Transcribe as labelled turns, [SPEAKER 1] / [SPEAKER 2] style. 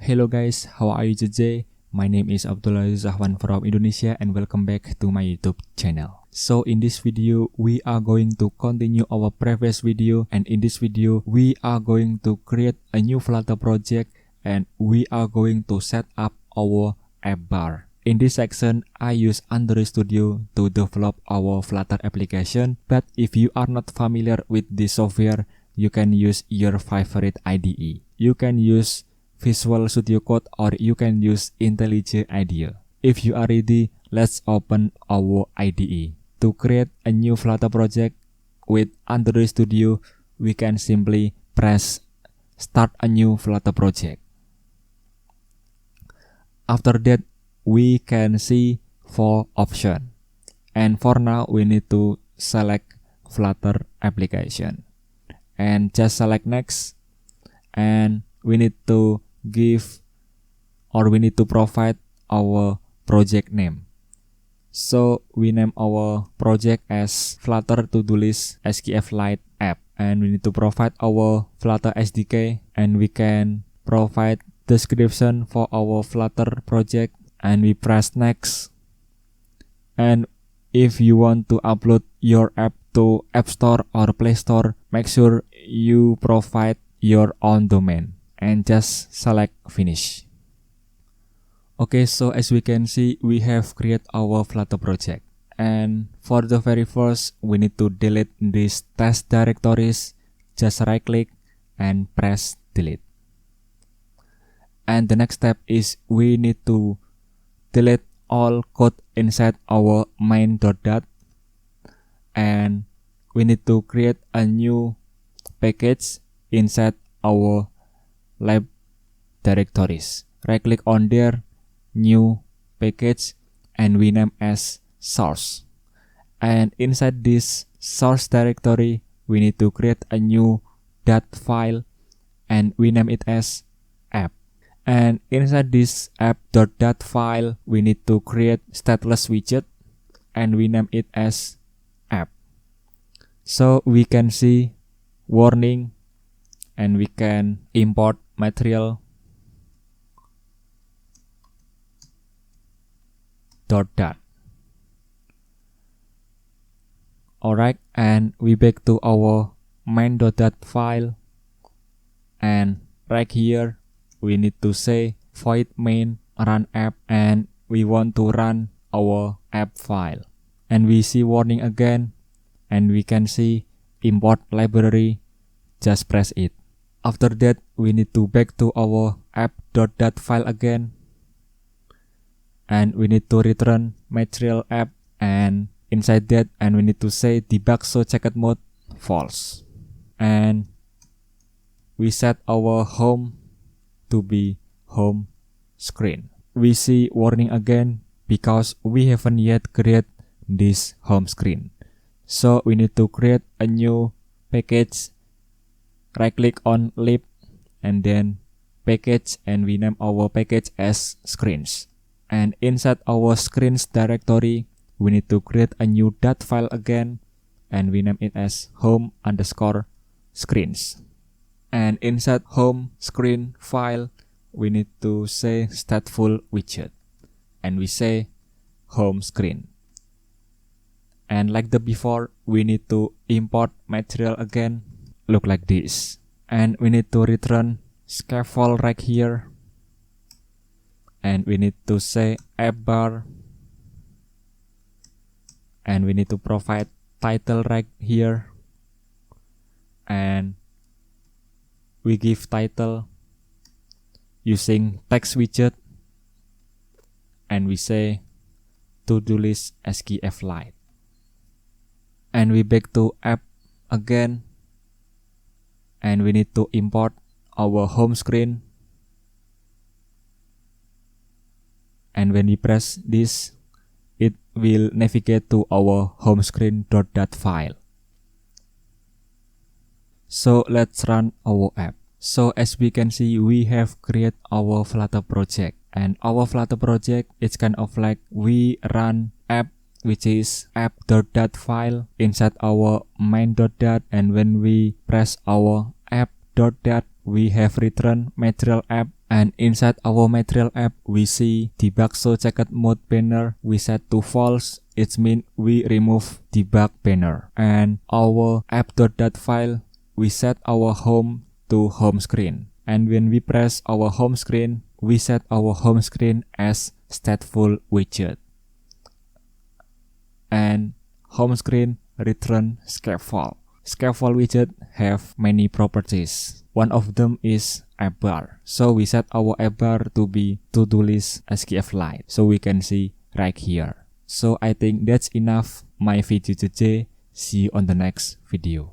[SPEAKER 1] Hello guys, how are you today? My name is Abdul Ahwan from Indonesia and welcome back to my YouTube channel. So in this video, we are going to continue our previous video, and in this video, we are going to create a new Flutter project and we are going to set up our AppBar. In this section, I use Android Studio to develop our Flutter application, but if you are not familiar with this software, you can use your favorite IDE. You can use Visual Studio Code or you can use IntelliJ IDEA. If you are ready, let's open our IDE. To create a new Flutter project with Android Studio, we can simply press Start a new Flutter project. After that, we can see 4 options. And for now, we need to select Flutter application. And just select next. And we need to provide our project name. So we name our project as Flutter TodoList Sqflite app, and we need to provide our Flutter SDK, and we can provide description for our Flutter project, and we press next. And if you want to upload your app to App Store or Play Store, make sure you provide your own domain and just select finish. Okay, so as we can see, we have created our Flutter project. And for the very first, we need to delete these test directories. Just right click and press delete. And the next step is we need to delete all code inside our main.dat. And we need to create a new package inside our lab directories. Right click on there, new package, and we name as source. And inside this source directory, we need to create a new .dat file and we name it as app. And inside this app.dat file, we need to create stateless widget and we name it as app. So we can see warning and we can import material .dat. Alright, and we back to our main.dat file, and right here we need to say void main run app, and we want to run our app file. And we see warning again, and we can see import library. Just press it. After that, we need to back to our app.dat file again, and we need to return material app, and inside that, and we need to say debug show checked mode false, and we set our home to be home screen. We see warning again because we haven't yet created this home screen, so we need to create a new package. Right click on lib and then package, and we name our package as screens. And inside our screens directory, we need to create a new .dat file again, and we name it as home_screens. And inside home screen file, we need to say stateful widget, and we say home screen. And like the before, we need to import material again, look like this. And we need to return scaffold right here, and we need to say AppBar, and we need to provide title right here, and we give title using text widget, and we say TodoList Sqflite. And we back to app again, and we need to import our home screen. And when we press this, it will navigate to our home screen.dat file. So let's run our app. So as we can see, we have created our Flutter project, and our Flutter project is kind of like we run app, which is app.dat file inside our main.dat, and when we press our app.dat, we have returned material app, And inside our material app, we see debug show checked mode banner. We set to false. It means we remove debug banner. And our app.dat file, we set our home to home screen. And when we press our home screen, we set our home screen as stateful widget. And home screen return scaffold. Scaffold widget have many properties. One of them is AppBar. So we set our AppBar to be TodoList Sqflite. So we can see right here. So I think that's enough my video today. See you on the next video.